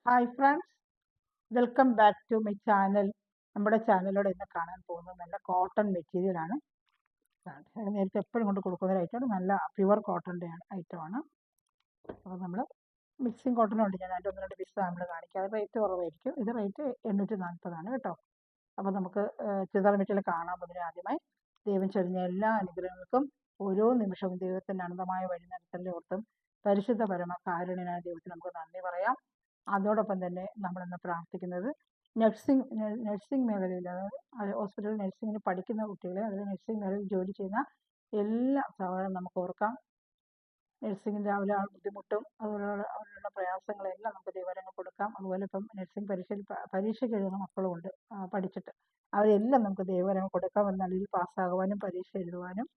Hi friends, welcome back to my channel. നമ്മുടെ ചാനലിലൂടെ ഇന്ന് കാണാൻ പോകുന്നത് നല്ല കോട്ടൺ മെറ്റീരിയലാണ്. നേരത്തെ എപ്പോഴും കൊണ്ട് കൊടുക്കുന്ന ഒരു ഐറ്റമാണ്. നല്ല പ്യുവർ കോട്ടൻ്റെ ഐറ്റമാണ്. അപ്പോൾ നമ്മൾ മിക്സിങ് കോട്ടനുണ്ട്. ഞാൻ അതിൻ്റെ ഒന്ന് രണ്ട് പീസ് സാമ്പിൾ കാണിക്കാം. അത് റേറ്റ് കുറവായിരിക്കും. ഇത് റേറ്റ് 840 കേട്ടോ. അപ്പോൾ നമുക്ക് ചുരിദാർ മെറ്റീരിയൽ കാണാൻ പോകുന്നതിന് ആദ്യമായി ദൈവം ചൊരിഞ്ഞ എല്ലാ അനുഗ്രഹങ്ങൾക്കും ഓരോ നിമിഷവും ദൈവത്തിൻ്റെ അനന്തമായ വഴി നടത്തലിൻ്റെ ഓർത്തും പരിശുദ്ധ പരമ കാരുണ്യനായ ദൈവത്തിന് നമുക്ക് നന്ദി പറയാം. അതോടൊപ്പം തന്നെ നമ്മളിന്ന് പ്രാർത്ഥിക്കുന്നത് നഴ്സിംഗ് മേഖലയിൽ, അതായത് ഹോസ്പിറ്റൽ നഴ്സിംഗിന് പഠിക്കുന്ന കുട്ടികളെ, അതായത് നഴ്സിംഗ് മേഖലയിൽ ജോലി ചെയ്യുന്ന എല്ലാ സഹോദരനും നമുക്ക് ഓർക്കാം. നഴ്സിംഗിന് രാവിലെ ബുദ്ധിമുട്ടും അവരുടെ പ്രയാസങ്ങളെല്ലാം നമുക്ക് ദൈവരങ്ങൾ കൊടുക്കാം. അതുപോലെ ഇപ്പം നഴ്സിംഗ് പരീക്ഷയ്ക്ക് എഴുതുന്ന മക്കളുമുണ്ട് പഠിച്ചിട്ട്. അവരെല്ലാം നമുക്ക് ദൈവരങ്ങൾ കൊടുക്കാം. നല്ല രീതിയിൽ പാസ്സാകുവാനും പരീക്ഷ എഴുതുവാനും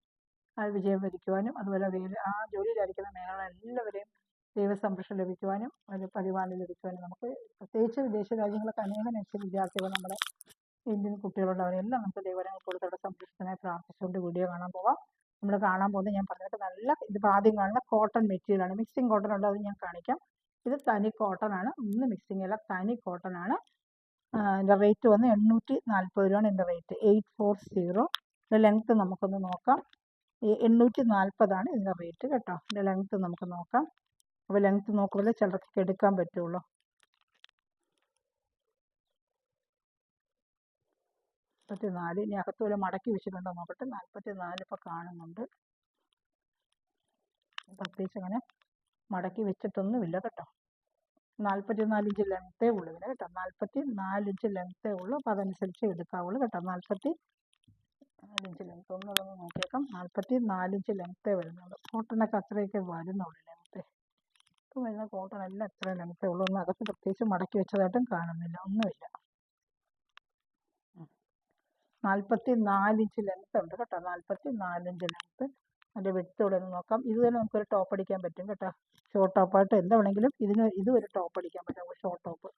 വിജയം വരിക്കുവാനും അതുപോലെ ആ ജോലിയിലായിരിക്കുന്ന മേഖല എല്ലാവരെയും ദൈവസംരക്ഷണം ലഭിക്കുവാനും പരിപാലനം ലഭിക്കുവാനും നമുക്ക് പ്രത്യേകിച്ച് വിദേശ രാജ്യങ്ങളൊക്കെ അനേകം നഴ്സിംഗ് വിദ്യാർത്ഥികൾ നമ്മുടെ ഇന്ത്യൻ കുട്ടികളുണ്ട്. അവരെല്ലാം നമുക്ക് ദൈവരങ്ങൾ കൊടുത്തവരുടെ സംരക്ഷണത്തിനായി പ്രാർത്ഥിച്ചുകൊണ്ട് വീഡിയോ കാണാൻ പോകാം. നമ്മൾ കാണാൻ പോകുന്നത് ഞാൻ പറഞ്ഞിട്ട് ഇതിപ്പോൾ ആദ്യം കാണുന്ന കോട്ടൺ മെറ്റീരിയലാണ്. മിക്സിങ് കോട്ടൺ ഉണ്ട്, അത് ഞാൻ കാണിക്കാം. ഇത് തനി കോട്ടൺ ആണ്, ഒന്നും മിക്സിങ് അല്ല, തനി കോട്ടൺ ആണ്. ഇതിൻ്റെ റേറ്റ് വന്ന് 840 രൂപയാണ് ഇതിൻ്റെ റേറ്റ്. 840. ഇതിൻ്റെ ലെങ്ത്ത് നമുക്കൊന്ന് നോക്കാം. 840 ഇതിൻ്റെ റേറ്റ് കേട്ടോ. ഇതിൻ്റെ ലെങ്ത്ത് നമുക്ക് നോക്കാം. അപ്പോൾ ലെങ്ത്ത് നോക്കുമ്പോൾ ചിലർക്ക് എടുക്കാൻ പറ്റുള്ളൂ. ഇനി അകത്തുപോലെ മടക്കി വെച്ചിട്ടുണ്ടോ നോക്കട്ടെ. 44 ഇപ്പോൾ കാണുന്നുണ്ട്. പ്രത്യേകിച്ച് അങ്ങനെ മടക്കി വെച്ചിട്ടൊന്നുമില്ല കേട്ടോ. 44 ഇഞ്ച് ലെങ്ത്തേ ഉള്ളൂ ഇതിന് കേട്ടോ. 44 ഇഞ്ച് ലെങ്ത്തേ ഉള്ളൂ. അപ്പോൾ അതനുസരിച്ച് എടുക്കാവുള്ളൂ കേട്ടോ. 44 ഇഞ്ച് ലെങ്ത്ത് ഒന്നുള്ളതൊന്ന് നോക്കിയേക്കാം. 44 ഇഞ്ച് ലെങ്ത്തേ വരുന്നുള്ളൂ. കോട്ടണൊക്കെ അത്രയൊക്കെ വരുന്നുള്ളൂ ലെങ്ത്ത്. ഇപ്പോൾ വരുന്ന കോട്ടൺ എല്ലാം എത്ര ലെങ്ത്തേ ഉള്ളൂ. ഒന്നും അകത്ത് പ്രത്യേകിച്ച് മടക്കി വെച്ചതായിട്ടും കാണുന്നില്ല, ഒന്നുമില്ല. 44 ഇഞ്ച് ലെങ്ത്ത് ഉണ്ട് കേട്ടോ. 44 ഇഞ്ച് ലെങ്ത്ത്. അതിൻ്റെ വിട്തോടെ ഒന്ന് നോക്കാം. ഇത് തന്നെ നമുക്കൊരു ടോപ്പ് അടിക്കാൻ പറ്റും കേട്ടോ. ഷോർട്ട് ടോപ്പായിട്ട് എന്താ വേണമെങ്കിലും ഇത് ഒരു ടോപ്പ് അടിക്കാൻ പറ്റും. ഷോർട്ട് ടോപ്പ്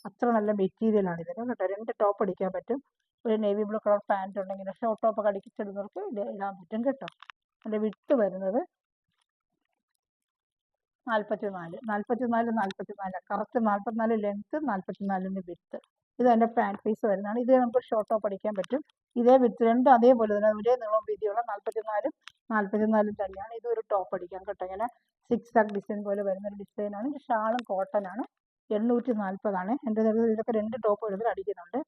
അത്ര നല്ല മെറ്റീരിയലാണ് ഇതിന് കേട്ടോ. 2 ടോപ്പ് അടിക്കാൻ പറ്റും. ഒരു നേവി ബ്ലൂ കളർ പാൻറ് ഉണ്ടെങ്കിൽ ഷോർട്ട് ടോപ്പൊക്കെ അടിച്ചിടുന്നവർക്ക് ഇടാൻ പറ്റും കേട്ടോ. അതിൻ്റെ വിട്ട് വരുന്നത് 44 കറക്റ്റ് 44 ലെങ്ത്ത്, 44 വിത്ത്. ഇത് അതിൻ്റെ പാൻറ് പീസ് വരുന്നതാണ്. ഇത് നമുക്ക് ഷോർട്ട് ടോപ്പ് അടിക്കാൻ പറ്റും. ഇതേ വിത്ത് രണ്ടും അതേപോലെ തന്നെ ഒരേ നീളം വീതിയുള്ള 44 തന്നെയാണ്. ഇതൊരു ടോപ്പ് അടിക്കാം കേട്ടോ. ഇങ്ങനെ സിക്സ് ആക്ക് ഡിസൈൻ പോലെ വരുന്നൊരു ഡിസൈനാണ്. ഷാളും കോട്ടൺ ആണ്. 840 എൻ്റെ ഇതൊക്കെ 2 ടോപ്പ് എടുത്ത് അടിക്കുന്നുണ്ട്.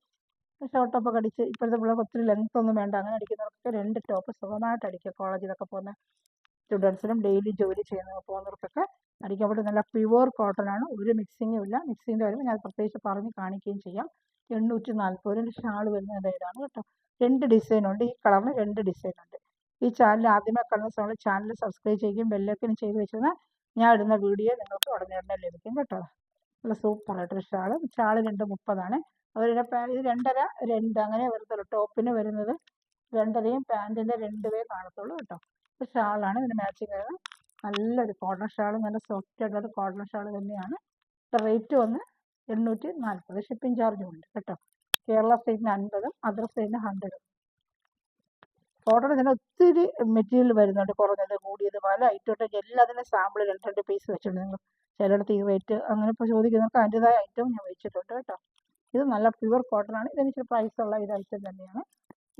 ഷോർട്ട് ടോപ്പൊക്കെ അടിച്ച് ഇപ്പോഴത്തെ പിള്ളേർക്ക് ഒത്തിരി ലെങ്ത്ത് ഒന്നും വേണ്ട. അങ്ങനെ അടിക്കുന്നവർക്ക് 2 ടോപ്പ് സുഖമായിട്ട് അടിക്കുക. കോളേജിലൊക്കെ പോകുന്ന സ്റ്റുഡൻസിനും ഡെയിലി ജോലി പോകുന്നവർക്കൊക്കെ അടിക്കാൻ പറ്റും. നല്ല പ്യുവർ കോട്ടൺ ആണ്. ഒരു മിക്സിങ്ങും ഇല്ല. മിക്സിങ്ങിൻ്റെ വരുമ്പോൾ ഞാൻ പ്രത്യേകിച്ച് പറഞ്ഞ് കാണിക്കുകയും ചെയ്യാം. 840 ഷാൾ വരുന്നത് ഇതാണ് കേട്ടോ. 2 ഡിസൈനുണ്ട്. ഈ കളറിന് 2 ഡിസൈനുണ്ട്. ഈ ചാനൽ ആദ്യമേ കാണുന്ന സമയത്ത് ചാനൽ സബ്സ്ക്രൈബ് ചെയ്യുകയും ബെല്ലൈക്കൻ ചെയ്ത് വെച്ചാൽ ഞാൻ ഇടുന്ന വീഡിയോ നിങ്ങൾക്ക് ഉടനെ ലഭിക്കും കേട്ടോ. നല്ല സൂപ്പറായിട്ടൊരു ഷാള് 230. അതുപോലെ ഇത് 2.5 അങ്ങനെ വരത്തുള്ളൂ. ടോപ്പിന് വരുന്നത് 2.5, പാൻറ്റിൻ്റെ 2 കാണത്തുള്ളൂ കേട്ടോ. ഷാളാണ് ഇതിന് മാച്ചിങ് വരുന്നത്. നല്ലൊരു കോട്ടൺ ഷാൾ, നല്ല സോഫ്റ്റ് ആയിട്ടുള്ള കോട്ടൺ ഷാൾ തന്നെയാണ്. റേറ്റ് വന്ന് 840. ഷിപ്പിംഗ് ചാർജും ഉണ്ട് കേട്ടോ. കേരള സ്റ്റേറ്റിന് 50, അതർ സ്റ്റേറ്റിന് 100. കോട്ടൺ തന്നെ ഒത്തിരി മെറ്റീരിയൽ വരുന്നുണ്ട്. കുറഞ്ഞത് കൂടിയത് പല ഐറ്റം. എല്ലാത്തിനും സാമ്പിൾ 2 പീസ് വെച്ചിട്ടുണ്ട്. നിങ്ങൾ ചിലയിടത്ത് ഈ റേറ്റ് അങ്ങനെ ഇപ്പോൾ ചോദിക്കുന്നവർക്ക് അതിൻ്റെതായ ഐറ്റം ഞാൻ വെച്ചിട്ടുണ്ട് കേട്ടോ. ഇത് നല്ല പ്യുവർ കോട്ടൺ ആണ്. ഇതെനിക്ക് പ്രൈസുള്ള ഇത് ഐറ്റം തന്നെയാണ്.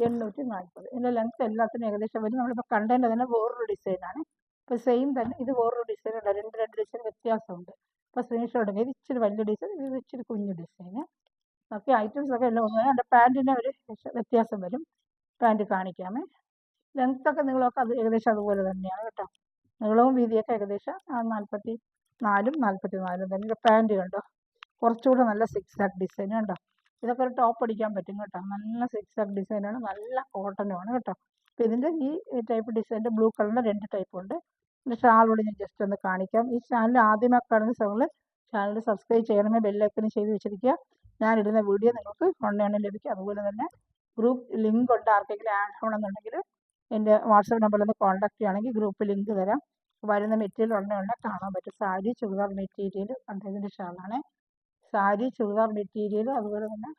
840. ഇതിൻ്റെ ലെങ്ത്ത് എല്ലാത്തിനും ഏകദേശം വരും. നമ്മളിപ്പോൾ കണ്ടതിൻ്റെ തന്നെ വേറൊരു ഡിസൈനാണ്. ഇപ്പോൾ സെയിം തന്നെ ഇത് വേറൊരു ഡിസൈൻ ഉണ്ട്. 2 ഡിസൈൻ വ്യത്യാസമുണ്ട്. ഇപ്പോൾ സ്ക്രീൻഷോട്ട് ഇത് ഇച്ചിരി വലിയ ഡിസൈൻ, ഇത് ഇച്ചിരി കുഞ്ഞു ഡിസൈന്. ഒക്കെ ഐറ്റംസ് ഒക്കെ എല്ലാം ഒന്നും. എൻ്റെ പാൻറ്റിന് ഒരു വ്യത്യാസം വരും. പാൻറ്റ് കാണിക്കാമേ. ലെങ്ത്തൊക്കെ നീളമൊക്കെ അത് ഏകദേശം അതുപോലെ തന്നെയാണ് കേട്ടോ. നീളവും വീതിയൊക്കെ ഏകദേശം 44 തന്നെ. പാൻറ്റ് കണ്ടോ, കുറച്ചുകൂടെ നല്ല സിക്സ് ആക്ക് ഡിസൈൻ കണ്ടോ. ഇതൊക്കെ ഒരു ടോപ്പ് അടിക്കാൻ പറ്റും കേട്ടോ. നല്ല സിക്സ് ആക്ക് ഡിസൈനാണ്. നല്ല കോട്ടനുമാണ് കേട്ടോ. അപ്പോൾ ഇതിൻ്റെ ഈ ടൈപ്പ് ഡിസൈൻ്റെ ബ്ലൂ കളറിൻ്റെ 2 ടൈപ്പ് ഉണ്ട്. ഇതിൻ്റെ ഷാളോട് ഞാൻ ജസ്റ്റ് ഒന്ന് കാണിക്കാം. ഈ ചാനൽ ആദ്യമായി കാണുന്ന സമയത്ത് ചാനൽ സബ്സ്ക്രൈബ് ചെയ്യണമേ, ബെല്ലൈക്കനും ചെയ്ത് വെച്ചിരിക്കുക. ഞാനിടുന്ന വീഡിയോ നിങ്ങൾക്ക് ഉടനെ ലഭിക്കും. അതുപോലെ തന്നെ ഗ്രൂപ്പ് ലിങ്ക് ഉണ്ട്. ആർക്കെങ്കിലും ആഡ് ആവണമെന്നുണ്ടെങ്കിൽ എൻ്റെ വാട്സപ്പ് നമ്പറിൽ ഒന്ന് കോൺടാക്ട് ചെയ്യുകയാണെങ്കിൽ ഗ്രൂപ്പ് ലിങ്ക് തരാം. വരുന്ന മെറ്റീരിയൽ ഉടനെ കാണാൻ പറ്റും. സാരി, ചുരിദാർ മെറ്റീരിയൽ കണ്ടോ. ഇതിൻ്റെ ഷാളാണ്. സാരി, ചുരിദാർ മെറ്റീരിയൽ, അതുപോലെ തന്നെ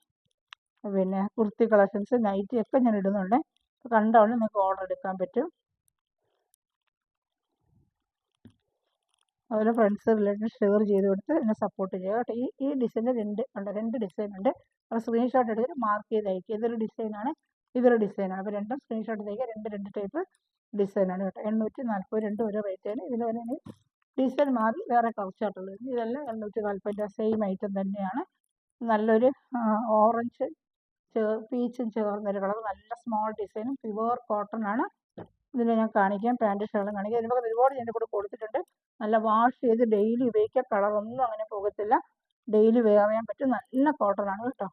പിന്നെ കുർത്തി കളക്ഷൻസ്, നൈറ്റി ഒക്കെ ഞാൻ ഇടുന്നുണ്ട്. കണ്ടോണ്ട് നിങ്ങൾക്ക് ഓർഡർ എടുക്കാൻ പറ്റും. അതുപോലെ ഫ്രണ്ട്സ് റിലേറ്റീവ് ഷെയർ ചെയ്ത് കൊടുത്ത് എന്നെ സപ്പോർട്ട് ചെയ്യുക കേട്ടോ. ഈ ഡിസൈന് രണ്ട് ഡിസൈൻ ഉണ്ട്. അപ്പോൾ സ്ക്രീൻഷോട്ട് എടുത്ത് മാർക്ക് ചെയ്ത് അയക്കുക. ഇതൊരു ഡിസൈനാണ്, ഇതൊരു ഡിസൈനാണ്. അപ്പോൾ രണ്ടും സ്ക്രീൻഷോട്ട് എടുത്ത് രണ്ട് ടൈപ്പ് ഡിസൈനാണ് കേട്ടോ. 840 രണ്ടും ഓരോ റേറ്റാണ്. ഇതിന് തന്നെ ഡിസൈൻ മാറി വേറെ കളർച്ചായിട്ടുള്ളത്. ഇതെല്ലാം 840 സെയിം ഐറ്റം തന്നെയാണ്. നല്ലൊരു ഓറഞ്ച് പീച്ചും ചേർന്നൊരു കളർ, നല്ല സ്മോൾ ഡിസൈനും പ്യുവർ കോട്ടൺ ആണ്. ഇതിൽ ഞാൻ കാണിക്കാം, പാൻറ്റ് ഷർട്ടും കാണിക്കാം. ഇതിനൊക്കെ ഒരുപാട് ഞാൻ കൂടെ കൊടുത്തിട്ടുണ്ട്. നല്ല വാഷ് ചെയ്ത് ഡെയിലി ഉപയോഗിക്കാം. കളറൊന്നും അങ്ങനെ പോകത്തില്ല. ഡെയിലി വെയർ ചെയ്യാൻ പറ്റും. നല്ല കോട്ടൺ ആണ് കേട്ടോ.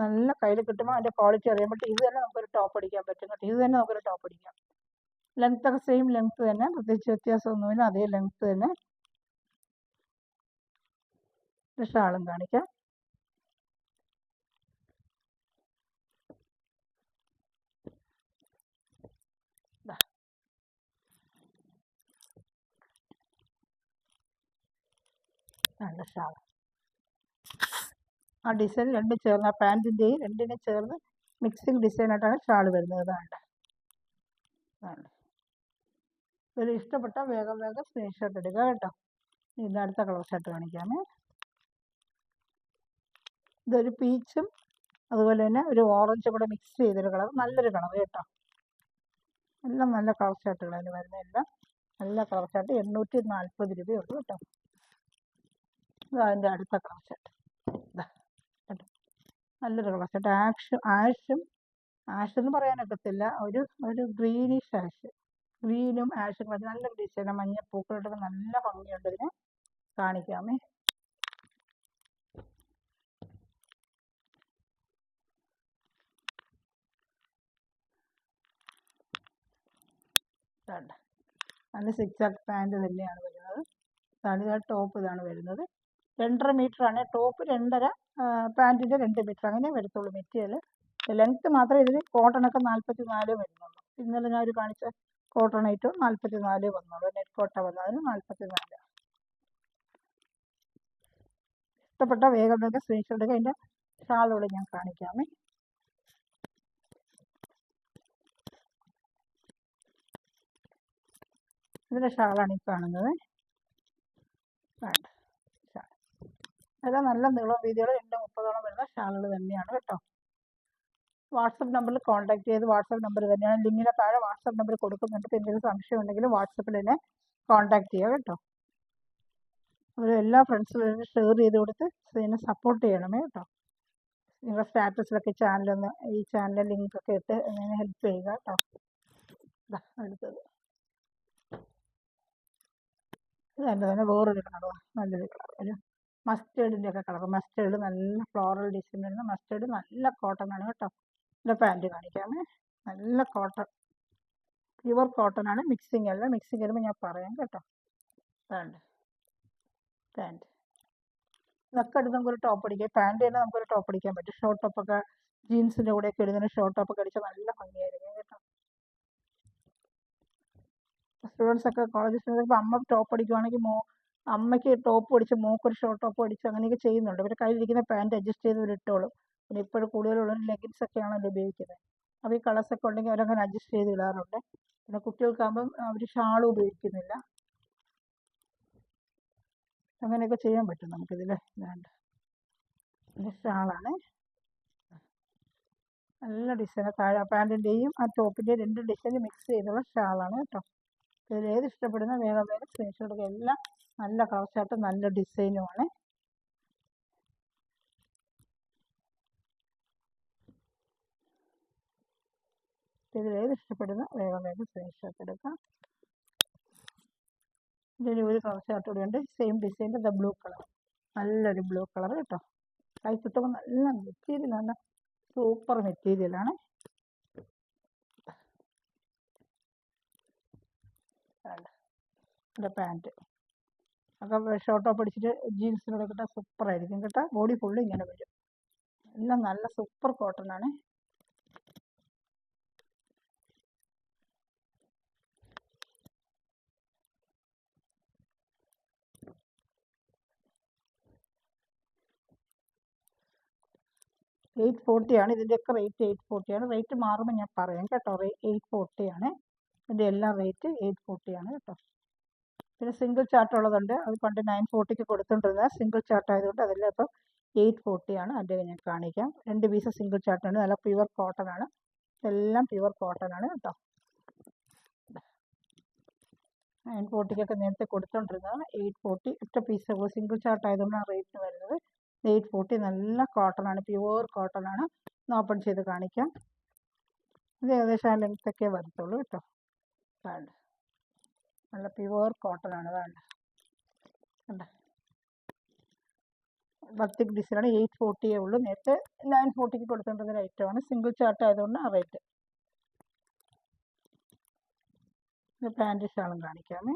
നല്ല കയ്യിൽ കിട്ടുമ്പോൾ അതിൻ്റെ ക്വാളിറ്റി അറിയാൻ പറ്റും. ഇത് തന്നെ നമുക്കൊരു ടോപ്പ് അടിക്കാൻ പറ്റും കേട്ടോ. ഇത് തന്നെ നമുക്കൊരു ടോപ്പ് അടിക്കാം. ലെങ്ത് ഒക്കെ സെയിം ലെങ്ത് തന്നെ, പ്രത്യേകിച്ച് വ്യത്യാസമൊന്നുമില്ല. അതേ ലെങ്ത് തന്നെ. ഷാളും കാണിക്കാം. നല്ല ഷാൾ. ആ ഡിസൈൻ രണ്ടും ചേർന്ന്, ആ പാൻറ്റിൻ്റെയും രണ്ടിനെ ചേർന്ന് മിക്സിങ് ഡിസൈനായിട്ടാണ് ഷാൾ വരുന്നത്. ഇതാണ് ഇതിൽ ഇഷ്ടപ്പെട്ട വേഗം സ്ക്രീൻഷോട്ട് എടുക്കുക കേട്ടോ. ഇതിൻ്റെ അടുത്ത കളർ ഷർട്ട് കാണിക്കാമേ. ഇതൊരു പീച്ചും അതുപോലെ തന്നെ ഒരു ഓറഞ്ചും കൂടെ മിക്സ് ചെയ്തൊരു കളർ, നല്ലൊരു കളർ കേട്ടോ. എല്ലാം നല്ല കളർ ഷർട്ടുകളാണ് വരുന്നത്. എല്ലാം നല്ല കളർ ഷർട്ട്. 840 രൂപയുള്ളൂ കേട്ടോ. അതിൻ്റെ അടുത്ത കളർ ഷർട്ട് കേട്ടോ. നല്ലൊരു കളർ ഷർട്ട്. ആഷ് എന്ന് പറയാനൊക്കത്തില്ല, ഒരു ഗ്രീനിഷ് ആഷ്. ഗ്രീനും ആഷും കൂടെ നല്ലൊരു ഡിസൈനാണ്. മഞ്ഞ പൂക്കളിട്ടൊക്കെ നല്ല ഭംഗിയുണ്ട്. ഇതിനെ കാണിക്കാമേ. നല്ല 6 പാൻറ്റ് തന്നെയാണ് വരുന്നത്. ഇതാണ് ടോപ്പ്. ഇതാണ് വരുന്നത്. 2.5 മീറ്ററാണ് ടോപ്പ്, 2.5 പാൻറ്റിൻ്റെ 2 മീറ്റർ അങ്ങനെ വരത്തുള്ളൂ മെറ്റീരിയൽ. ലെങ്ത്ത് മാത്രമേ ഇതിന് കോട്ടണൊക്കെ 44 വരുന്നുള്ളൂ. ഇന്നലെ ഞാൻ ഒരു കാണിച്ച കോട്ടൺ ഐറ്റം 44 വന്നുള്ളൂ. നെറ്റ് കോട്ട വന്നതിന് 44. ഇഷ്ടപ്പെട്ട വേഗം സ്ക്രീൻഷോട്ട് എടുക്കുക. അതിൻ്റെ ഷാളോട് ഞാൻ കാണിക്കാമേ. ഇതിൻ്റെ ഷാളാണ് ഈ കാണുന്നത്. ഷാൾ എല്ലാം നല്ല നീളം വീതിയോടെ 230 വരുന്ന ഷാളുകൾ തന്നെയാണ് കേട്ടോ. വാട്സപ്പ് നമ്പറിൽ കോൺടാക്ട് ചെയ്ത്, വാട്സപ്പ് നമ്പർ തന്നെയാണ്, ലിങ്കിൻ്റെ താഴെ വാട്സപ്പ് നമ്പർ കൊടുക്കുന്നുണ്ട്. ഇപ്പോൾ എന്തെങ്കിലും സംശയം ഉണ്ടെങ്കിൽ വാട്സപ്പിൽ തന്നെ കോൺടാക്ട് ചെയ്യുക കേട്ടോ. അവർ എല്ലാ ഫ്രണ്ട്സിലും ഷെയർ ചെയ്ത് കൊടുത്ത് ഇതിനെ സപ്പോർട്ട് ചെയ്യണമേ കേട്ടോ. നിങ്ങളുടെ സ്റ്റാറ്റസിലൊക്കെ ഈ ചാനലിൻ്റെ ലിങ്കൊക്കെ ഇട്ട് അതിനെ ഹെൽപ്പ് ചെയ്യുക കേട്ടോ. അടുത്തത് ഇതെൻ്റെ തന്നെ വേറൊരു കളർ, നല്ലൊരു കളർ, ഒരു മസ്റ്റേർഡിൻ്റെ ഒക്കെ കളർ. മസ്റ്റേർഡ് നല്ല ഫ്ലോറൽ ഡിസൈൻ വരുന്ന മസ്റ്റേർഡ്, നല്ല കോട്ടൺ ആണ് കേട്ടോ. ഇതിൻ്റെ പാൻറ്റ് കാണിക്കാമേ. നല്ല കോട്ടൺ, പ്യുവർ കോട്ടൺ ആണ്. മിക്സിങ് അല്ല. മിക്സിങ് വരുമ്പോൾ ഞാൻ പറയാം കേട്ടോ. പാൻറ്റ് ഇതൊക്കെ എടുത്ത് നമുക്കൊരു ടോപ്പ് അടിക്കാം. പാൻറ്റ് തന്നെ നമുക്കൊരു ടോപ്പ് അടിക്കാൻ പറ്റും. ഷോർട്ട് ടോപ്പൊക്കെ ജീൻസിൻ്റെ കൂടെയൊക്കെ ഇടുന്നതിന് ഷോർട്ട് ടോപ്പൊക്കെ അടിച്ചാൽ നല്ല ഭംഗിയായിരിക്കും കേട്ടോ. സ്റ്റുഡൻസ് ഒക്കെ കോളേജ് സ്റ്റുഡൻസ് ഇപ്പോൾ അമ്മ ടോപ്പ് അടിക്കുവാണെങ്കിൽ അമ്മയ്ക്ക് ടോപ്പ് അടിച്ച് മോക്കൊരു ഷോർട്ട് ടോപ്പ് അടിച്ച് അങ്ങനെയൊക്കെ ചെയ്യുന്നുണ്ട്. ഇവർ കയ്യിലിരിക്കുന്ന പാൻറ്റ് അഡ്ജസ്റ്റ് ചെയ്ത് ഇവർ ഇട്ടോളും. പിന്നെ ഇപ്പോഴും കൂടുതലുള്ളവർ ലെഗിൻസ് ഒക്കെയാണ് അത് ഉപയോഗിക്കുന്നത്. അപ്പോൾ ഈ കളേഴ്സൊക്കെ ഉണ്ടെങ്കിൽ അവരങ്ങനെ അഡ്ജസ്റ്റ് ചെയ്ത് ഇടാറുണ്ട്. പിന്നെ കുട്ടികൾക്കാകുമ്പം അവർ ഷാളും ഉപയോഗിക്കുന്നില്ല. അങ്ങനെയൊക്കെ ചെയ്യാൻ പറ്റും നമുക്കിതിൽ. വേണ്ട ഇത് ഷാളാണ്. നല്ല ഡിസൈൻ. താഴെ പാൻറ്റിൻ്റെയും ആ ടോപ്പിൻ്റെയും 2 ഡിസൈൻ മിക്സ് ചെയ്തുള്ള ഷാളാണ് കേട്ടോ. ഇതിൽ ഏത് ഇഷ്ടപ്പെടുന്ന വേഗം സ്ക്രീൻഷോട്ട് എടുക്കുക. എല്ലാം നല്ല കളർ ഷർട്ട്, നല്ല ഡിസൈനുമാണ്. ഇതിൽ ഏത് ഇഷ്ടപ്പെടുന്ന വേഗം സ്ക്രീൻഷോട്ട് എടുക്കാം. ഇതിന് ഒരു കളർ ഷർട്ട് കൂടെ ഉണ്ട്, സെയിം ഡിസൈൻ്റെ ബ്ലൂ കളർ, നല്ലൊരു ബ്ലൂ കളർ കേട്ടോ. കൈ കിട്ടുമ്പോൾ നല്ല മെറ്റീരിയൽ, നല്ല സൂപ്പർ മെറ്റീരിയലാണ്. എൻ്റെ പാൻറ്റ് ഒക്കെ ഷോർട്ട് ടോപ്പ് അടിച്ചിട്ട് ജീൻസിനോട് കിട്ടാൻ സൂപ്പറായിരിക്കും കേട്ടോ. ബോഡി ഫുള്ള് ഇങ്ങനെ വരും. എല്ലാം നല്ല സൂപ്പർ കോട്ടൺ ആണ്. $840 ആണ്. ഇതിൻ്റെയൊക്കെ റേറ്റ് 840 ആണ്. റേറ്റ് മാറുമ്പോൾ ഞാൻ പറയാം കേട്ടോ. 840 ആണ് ഇതിൻ്റെ എല്ലാം റേറ്റ്. 840 ആണ് കേട്ടോ. പിന്നെ സിംഗിൾ ചാർട്ട് ഉള്ളതുണ്ട്. അത് പണ്ട് 940 കൊടുത്തുകൊണ്ടിരുന്നത് സിംഗിൾ ചാർട്ട് ആയതുകൊണ്ട് അതെല്ലാം ഇപ്പം 840 ആണ്. അതിൻ്റെ ഞാൻ കാണിക്കാം. 2 പീസ് സിംഗിൾ ചാർട്ടാണ്. നല്ല പ്യുവർ കോട്ടൺ ആണ്. ഇതെല്ലാം പ്യുവർ കോട്ടൺ ആണ് കേട്ടോ. 940 നേരത്തെ കൊടുത്തോണ്ടിരുന്നത് 840. ഒറ്റ പീസ് സിംഗിൾ ചാർട്ട് ആയതുകൊണ്ടാണ് റേറ്റിന് വരുന്നത്. 840 നല്ല കോട്ടൺ ആണ്, പ്യുവർ കോട്ടൺ ആണ്. ഒന്ന് ഓപ്പൺ ചെയ്ത് കാണിക്കാം. ഇത് ഏകദേശം ആ ലെങ്ത്തൊക്കെ വരത്തുള്ളൂ കേട്ടോ. വേണ്ട, നല്ല പ്യുവർ കോട്ടൺ ആണ്. വേണ്ട കണ്ട ബത്തിക് ഡിസൈനാണ്. 840 ഉള്ളൂ. നേരത്തെ 940 കൊടുത്തോണ്ടിരുന്ന ഐറ്റമാണ്. സിംഗിൾ ചാർട്ട് ആയതുകൊണ്ട് ആ റേറ്റ്. ഇത് പാൻറ് ഷാളും കാണിക്കാമേ.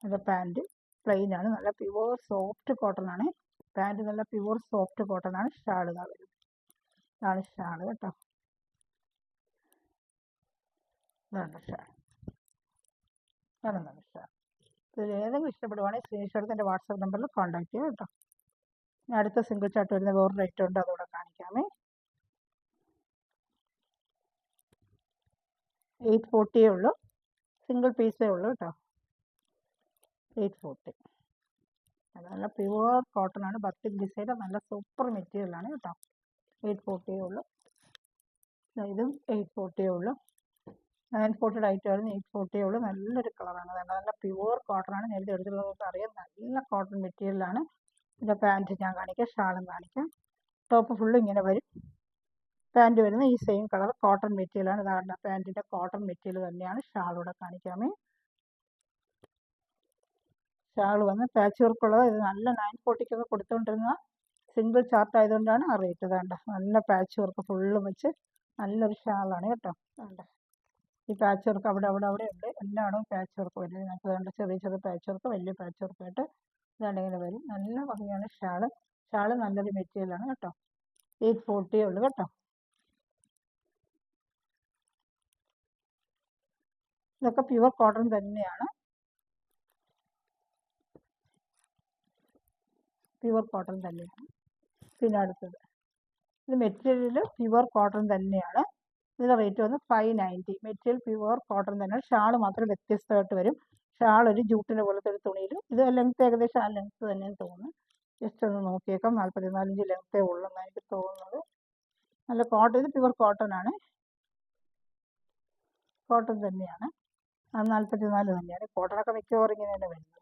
ഇത് പാൻറ് പ്ലെയിൻ ആണ്. നല്ല പ്യുവർ സോഫ്റ്റ് കോട്ടൺ ആണ്. പാൻറ് നല്ല പ്യുവർ സോഫ്റ്റ് കോട്ടൺ ആണ്. ഷാൾ വരുന്നത് ഇതാണ് ഷാൾ കേട്ടോ. ഇതാണ് ഷാൾ. ഇതാണ് ഷാൾ. ഇതിൽ ഏതെങ്കിലും ഇഷ്ടപ്പെടുവാണെങ്കിൽ സ്ക്രീൻഷോട്ട് എൻ്റെ വാട്സാപ്പ് നമ്പറിൽ കോൺടാക്ട് ചെയ്യാം കേട്ടോ. ഇനി അടുത്ത സിംഗിൾ ചാർട്ട് വരുന്ന വേറൊരു ഐറ്റം ഉണ്ട്, അതുകൂടെ കാണിക്കാമേ. 840 ഉള്ളൂ. സിംഗിൾ പീസേ ഉള്ളൂ കേട്ടോ. 840. നല്ല പ്യുവർ കോട്ടൺ ആണ്. ബത്തിക് ഡിസൈൻ നല്ല സൂപ്പർ മെറ്റീരിയലാണ് കേട്ടോ. 840 ഉള്ളൂ. ഇതും 840 ഉള്ളൂ. 940 ഐറ്റം ആയിരുന്നു. 840 ഉള്ളൂ. നല്ലൊരു കളറാണ്. നല്ല പ്യുവർ കോട്ടൺ ആണ്. നേരത്തെ എടുത്തുള്ളവർക്ക് അറിയാം, നല്ല കോട്ടൺ മെറ്റീരിയലാണ്. ഇതിൻ്റെ പാൻറ്റ് ഞാൻ കാണിക്കാം, ഷാളും കാണിക്കാം. ടോപ്പ് ഫുള്ള് ഇങ്ങനെ വരും. പാൻറ്റ് വരുന്ന ഈ സെയിം കളർ കോട്ടൺ മെറ്റീരിയലാണ്. ഇതാണ് പാൻറ്റിൻ്റെ കോട്ടൺ മെറ്റീരിയൽ തന്നെയാണ്. ഷാളൂടെ കാണിക്കാമേ. ഷാൾ വന്ന് പാച്ച് വർക്കുള്ളത്. ഇത് നല്ല 940 കൊടുത്തുകൊണ്ടിരുന്ന സിംഗിൾ ചാർട്ട് ആയതുകൊണ്ടാണ് ആ റേറ്റ്. വേണ്ട, നല്ല പാച്ച് വർക്ക് ഫുള്ളും വെച്ച് നല്ലൊരു ഷാളാണ് കേട്ടോ. വേണ്ട, ഈ പാച്ച് വർക്ക് അവിടെ അവിടെ അവിടെ ഉണ്ട്. എല്ലായിടവും പാച്ച് വർക്ക് വരും. ഇതിനകത്ത് വേണ്ട ചെറിയ ചെറിയ പാച്ച് വർക്ക്, വലിയ പാച്ച് വർക്കായിട്ട് ഇതാണ്ട് ഇങ്ങനെ വരും. നല്ല ഭംഗിയാണ് ഷാള്. ഷാള് നല്ലൊരു മെറ്റീരിയലാണ് കേട്ടോ. 840 ഉള്ളൂ കേട്ടോ. ഇതൊക്കെ പ്യുവർ കോട്ടൺ തന്നെയാണ്. പ്യുവർ കോട്ടൺ തന്നെയാണ്. പിന്നെ അടുത്തത് ഇത് മെറ്റീരിയൽ പ്യുവർ കോട്ടൺ തന്നെയാണ്. ഇതിൻ്റെ റേറ്റ് വന്ന് 590. മെറ്റീരിയൽ പ്യുവർ കോട്ടൺ തന്നെയാണ്. ഷാൾ മാത്രം വ്യത്യസ്തമായിട്ട് വരും. ഷാൾ ഒരു ജൂട്ടിൻ്റെ പോലത്തെ ഒരു തുണിയിൽ. ഇത് ലെങ്ത്ത് ഏകദേശം ആ ലെങ്ത്ത് തന്നെയെന്ന് തോന്നുന്നു. ജസ്റ്റ് ഒന്ന് നോക്കിയേക്കാം. 44 ഇഞ്ച് ലെങ്ത്തേ ഉള്ളെന്നാണ് എനിക്ക് തോന്നുന്നത്. നല്ല കോട്ടൺ. ഇത് പ്യുവർ കോട്ടൺ ആണ്. കോട്ടൺ തന്നെയാണ്. അത് 44 തന്നെയാണ്. കോട്ടണൊക്കെ മിക്കവാറും ഇങ്ങനെ തന്നെ വരുന്നത്.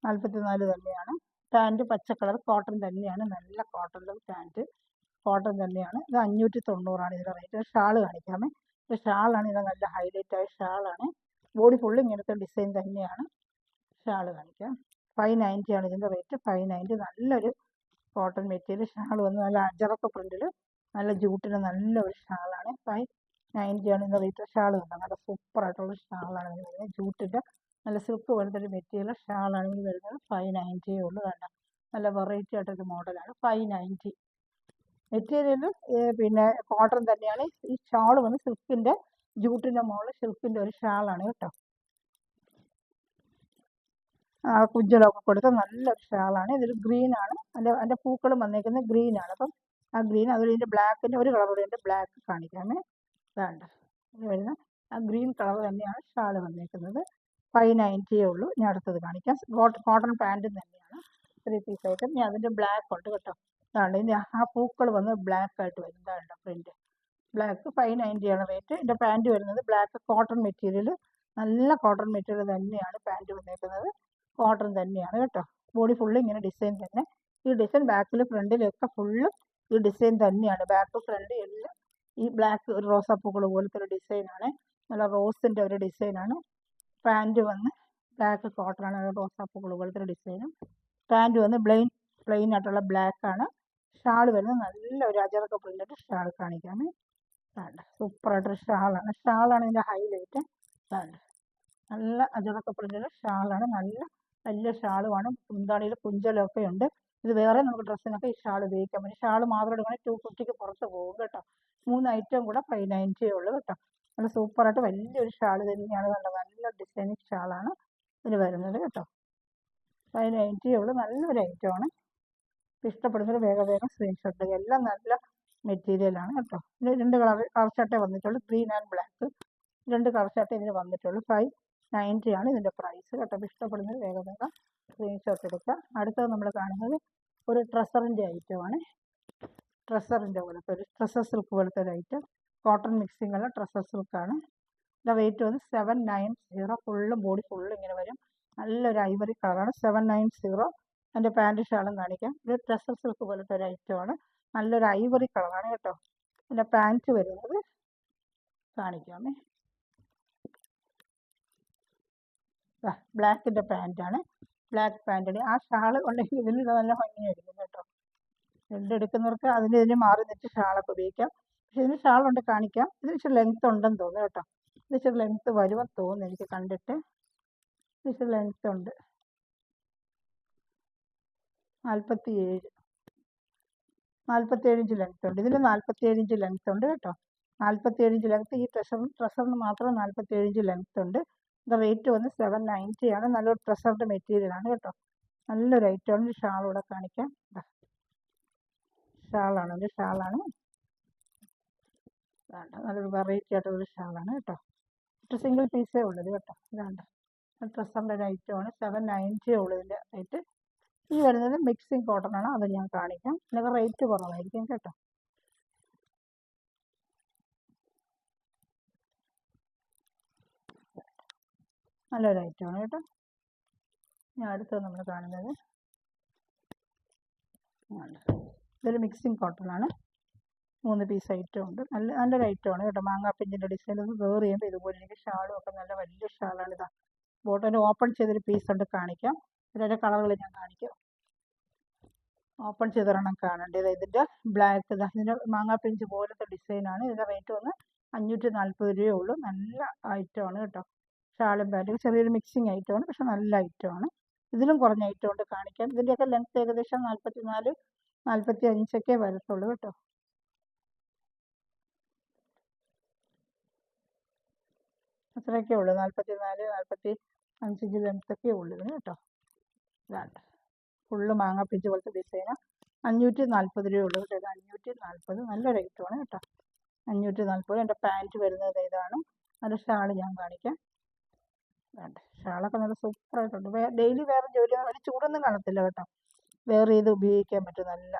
44 തന്നെയാണ്. പാൻറ്റ് പച്ച കളർ കോട്ടൺ തന്നെയാണ്. നല്ല കോട്ടണിലെ പാൻറ്റ് കോട്ടൺ തന്നെയാണ്. ഇത് 590 ഇതിൻ്റെ റേറ്റ്. ഷാൾ കാണിക്കാമേ. ഇത് ഷാളാണ്. ഇത് നല്ല ഹൈലൈറ്റ് ആയ ഷാളാണ്. ബോഡി ഫുള്ള് ഇങ്ങനത്തെ ഡിസൈൻ തന്നെയാണ്. ഷാൾ കാണിക്കാം. 590 ഇതിൻ്റെ റേറ്റ്. 590. നല്ലൊരു കോട്ടൺ മെറ്റീരിയൽ. ഷാൾ വന്ന് നല്ല അജറക്ക പ്രിൻറ്റിൽ നല്ല ജൂട്ടിന് നല്ലൊരു ഷാളാണ്. 590 ഇതിൻ്റെ റേറ്റ്. ഷാൾ കണ്ടോ, നല്ല സൂപ്പറായിട്ടുള്ള ഷാളാണ് ഇതിന് വരുന്നത്. ജൂട്ടിൻ്റെ നല്ല സിൽക്ക് പോലത്തെ ഒരു മെറ്റീരിയൽ ഷാളാണ് ഇതിന് വരുന്നത്. 590 ഉള്ളൂ. വേണ്ട, നല്ല വെറൈറ്റി ആയിട്ടൊരു മോഡലാണ്. 590. മെറ്റീരിയൽ പിന്നെ കോട്ടൺ തന്നെയാണ്. ഈ ഷാൾ വന്ന് സിൽക്കിൻ്റെ ജൂട്ടിൻ്റെ മുകളിൽ സിൽക്കിൻ്റെ ഒരു ഷാളാണ് കേട്ടോ. കുഞ്ചലൊക്കെ കൊടുത്ത നല്ലൊരു ഷാളാണ്. ഇതിൽ ഗ്രീനാണ്. അതിൻ്റെ പൂക്കളും വന്നേക്കുന്നത് ഗ്രീനാണ്. അപ്പം ആ ഗ്രീൻ, അതുപോലെ ഇതിൻ്റെ ബ്ലാക്കിൻ്റെ ഒരു കളർ കൂടി ഉണ്ട്. ബ്ലാക്ക് കാണിക്കാമേ. വേണ്ട, ഇത് വരുന്ന ആ ഗ്രീൻ കളർ തന്നെയാണ് ഷാൾ വന്നേക്കുന്നത്. 590 ഉള്ളൂ. ഞാൻ അടുത്തത് കാണിക്കാം. കോട്ടൺ പാൻറ്റും തന്നെയാണ്. 3 പീസ് ആയിട്ട്. ഇനി അതിൻ്റെ ബ്ലാക്ക് ഉണ്ട് കേട്ടോ. ഇതാണ് ഇതിൻ്റെ ആ പൂക്കൾ വന്ന് ബ്ലാക്ക് ആയിട്ട് വരും. ഇതാണ് പ്രിൻറ്റ്. ബ്ലാക്ക് 590 ആണ് റേറ്റ്. ഇതിൻ്റെ പാൻറ്റ് വരുന്നത് ബ്ലാക്ക് കോട്ടൺ മെറ്റീരിയൽ. നല്ല കോട്ടൺ മെറ്റീരിയൽ തന്നെയാണ് പാൻറ്റ് വന്നേക്കുന്നത്. കോട്ടൺ തന്നെയാണ് കേട്ടോ. ബോഡി ഫുള്ള് ഇങ്ങനെ ഡിസൈൻ തന്നെ. ഈ ഡിസൈൻ ബാക്കിൽ ഫ്രണ്ടിലൊക്കെ ഫുള്ള് ഈ ഡിസൈൻ തന്നെയാണ്. ബാക്ക് ഫ്രണ്ട് എല്ലാം ഈ ബ്ലാക്ക് ഒരു റോസാപ്പൂക്കൾ പോലത്തെ ഒരു ഡിസൈനാണ്. നല്ല റോസിൻ്റെ ഒരു ഡിസൈനാണ്. പാൻറ്റ് വന്ന് ബ്ലാക്ക് കോട്ടണാണ്. റോസാപ്പൂക്കൾ പോലത്തെ ഒരു ഡിസൈനും. പാൻറ്റ് വന്ന് പ്ലെയിൻ ആയിട്ടുള്ള ബ്ലാക്കാണ്. ഷാൾ വരുന്നത് നല്ല ഒരു അജറക്ക പ്രിൻ്റ് ഷാൾ കാണിക്കാമേ. വേണ്ട, സൂപ്പറായിട്ടൊരു ഷാളാണ്. ഷാളാണ് ഇതിൻ്റെ ഹൈലൈറ്റ്. വേണ്ട, നല്ല അജറക്ക പ്രിൻ്റിൽ ഷാളാണ്. നല്ല വലിയ ഷാളുമാണ്. കുന്താണിയിൽ കുഞ്ചലൊക്കെ ഉണ്ട്. ഇത് വേറെ നമുക്ക് ഡ്രസ്സിനൊക്കെ ഈ ഷാൾ ഉപയോഗിക്കാൻ പറ്റും. ഷാൾ മാത്രം എടുക്കുകയാണെങ്കിൽ 250 പുറത്ത് പോകും കേട്ടോ. 3 ഐറ്റം കൂടെ 590 ഉള്ളൂ കേട്ടോ. നല്ല സൂപ്പറായിട്ട് വലിയൊരു ഷാൾ തന്നെയാണ്. നല്ല ഡിസൈനിങ് ഷാളാണ് ഇതിന് വരുന്നത് കേട്ടോ. 590 ഉള്ളൂ. നല്ലൊരു ഐറ്റമാണ്. ഇഷ്ടപ്പെടുന്നൊരു വേഗം സ്ക്രീൻഷോട്ട്. എല്ലാം നല്ല മെറ്റീരിയലാണ് കേട്ടോ. ഇത് 2 കളർ ചട്ടേ വന്നിട്ടുള്ളൂ, ഗ്രീൻ ആൻഡ് ബ്ലാക്ക്. 2 കളർ ചട്ടേ ഇതിന് വന്നിട്ടുള്ളൂ. 590 ആണ് ഇതിൻ്റെ പ്രൈസ് കേട്ടോ. അപ്പോൾ ഇഷ്ടപ്പെടുന്നത് വേഗം വേഗം സ്ക്രീൻഷോട്ട് എടുക്കുക. അടുത്തത് നമ്മൾ കാണുന്നത് ഒരു ട്രസറിൻ്റെ ഐറ്റമാണ്. ട്രസറിൻ്റെ പോലത്തെ ഒരു ട്രസർ സിൽക്ക് പോലത്തെ ഒരു ഐറ്റം, കോട്ടൺ മിക്സിംഗ് ഉള്ള ട്രസർ സിൽക്കാണ്. ഇതിൻ്റെ വെയിറ്റ് വന്ന് 790. ഫുള്ള് ബോഡി ഫുള്ള് ഇങ്ങനെ വരും. നല്ലൊരു ഐവറി കളറാണ്. 790. അതിൻ്റെ പാൻറ് ഷാളും കാണിക്കാം. ഇത് ട്രസർ സിൽക്ക് പോലത്തെ ഒരു ഐറ്റമാണ്. നല്ലൊരു ഐവറി കളറാണ് കേട്ടോ. ഇതിൻ്റെ പാൻറ്റ് വരുന്നത് കാണിക്കാമേ. ബ്ലാക്കിൻ്റെ പാൻറ്റാണ്. ബ്ലാക്ക് പാൻറ്റിന് ആ ഷാള് ഉണ്ടെങ്കിൽ ഇതിൽ നല്ല ഭംഗിയായിരിക്കും കേട്ടോ. എടുക്കുന്നവർക്ക് ഇതിന് മാറി നിന്നിട്ട് ഷാളൊക്കെ ഉപയോഗിക്കാം. പക്ഷെ ഇതിന് ഷാളുണ്ട് കാണിക്കാം. ഇത് ഇച്ചിരി ലെങ്ത്ത് ഉണ്ടെന്ന് തോന്നുന്നു കേട്ടോ. ഇത് ഇച്ചിരി ലെങ്ത്ത് വരുമെന്ന് തോന്നുന്നു എനിക്ക് കണ്ടിട്ട്. ഇത് ഇച്ചിരി ലെങ്ത്ത് ഉണ്ട്. 47 ഇഞ്ച് ലെങ്ത്ത് ഉണ്ട്. ഇതിന് 47 ഇഞ്ച് ലെങ്ത്ത് ഉണ്ട് കേട്ടോ. 47 ഇഞ്ച് ലെങ്ത്ത്. ഈ ട്രസറിന് മാത്രം 47 ഇഞ്ച് ലെങ്ത്ത് ഉണ്ട്. ഇതിൻ്റെ റേറ്റ് വന്ന് 790 ആണ്. നല്ലൊരു ട്രസറിൻ്റെ മെറ്റീരിയലാണ് കേട്ടോ. നല്ലൊരു ഐറ്റമാണ്. ഷാൾ ഇവിടെ കാണിക്കാം. ഷാളാണ്, ഒരു ഷാളാണ്. നല്ലൊരു വെറൈറ്റി ആയിട്ടുള്ളൊരു ഷാളാണ് കേട്ടോ. ഒരു സിംഗിൾ പീസേ ഉള്ളത് കേട്ടോ. ഇതാണ്ട് ട്രസറിൻ്റെ ഒരു ഐറ്റമാണ്. 790 ഉള്ളൂ ഇതിൻ്റെ റേറ്റ്. ഈ വരുന്നത് മിക്സിങ് കോട്ടൺ ആണ്. അത് ഞാൻ കാണിക്കാം. ഇതിനൊക്കെ റേറ്റ് കുറവായിരിക്കും കേട്ടോ. നല്ലൊരു ഐറ്റമാണ് കേട്ടോ. ഞാൻ അടുത്തത് നമ്മൾ കാണുന്നത് ഇതൊരു മിക്സിങ് കോട്ടൺ ആണ്. 3 പീസ് ഐറ്റം ഉണ്ട്. നല്ലൊരു ഐറ്റമാണ് കേട്ടോ. മാങ്ങാപ്പിഞ്ചിൻ്റെ ഡിസൈൻ ഒന്ന് വേർ ചെയ്യുമ്പോൾ ഇതുപോലെ എനിക്ക് ഷാളും ഒക്കെ നല്ല വലിയ ഷാളാണ്. ഇതാ ബോട്ടം ഓപ്പൺ ചെയ്തൊരു പീസ് ഉണ്ട് കാണിക്കാം. ഇതിൻ്റെ കളറുകൾ ഞാൻ കാണിക്കാം. ഓപ്പൺ ചെയ്തൊരെണ്ണം കാണേണ്ടത്. ഇതിൻ്റെ ബ്ലാക്ക് ഇതിൻ്റെ മാങ്ങാപ്പിഞ്ച് പോലത്തെ ഡിസൈനാണ്. ഇതിൻ്റെ റേറ്റ് വന്ന് 540 രൂപയേ ഉള്ളൂ. നല്ല ഐറ്റമാണ് കേട്ടോ. ഷാളും പാൻറ്റും ചെറിയൊരു മിക്സിങ് ഐറ്റമാണ്, പക്ഷെ നല്ല ഐറ്റമാണ്. ഇതിലും കുറഞ്ഞ ഐറ്റം ഉണ്ട് കാണിക്കാം. ഇതിൻ്റെയൊക്കെ ലെങ്ത്ത് ഏകദേശം 44, 45 വരത്തുള്ളൂ കേട്ടോ. അത്രയൊക്കെ ഉള്ളൂ. 44, 45 ഇഞ്ച് ലെങ്ത്തൊക്കെ ഉള്ളൂ ഇതിന് കേട്ടോ. ഇതാണ് ഫുള്ള് മാങ്ങാപ്പിഞ്ച് പോലത്തെ ഡിസൈനാണ്. 540 രൂപയേ ഉള്ളൂ കേട്ടോ. 540. നല്ലൊരു ഐറ്റമാണ് കേട്ടോ. 540. എൻ്റെ പാൻറ്റ് വരുന്നത് ഇതാണ്. അതിൻ്റെ ഷാള് ഞാൻ കാണിക്കാം. വേണ്ട ഷാളൊക്കെ നല്ല സൂപ്പറായിട്ടുണ്ട്. ഡെയിലി വേറെ ജോലി വലിയ ചൂടൊന്നും കാണത്തില്ല കേട്ടോ. വേറെ ചെയ്ത് ഉപയോഗിക്കാൻ പറ്റും. നല്ല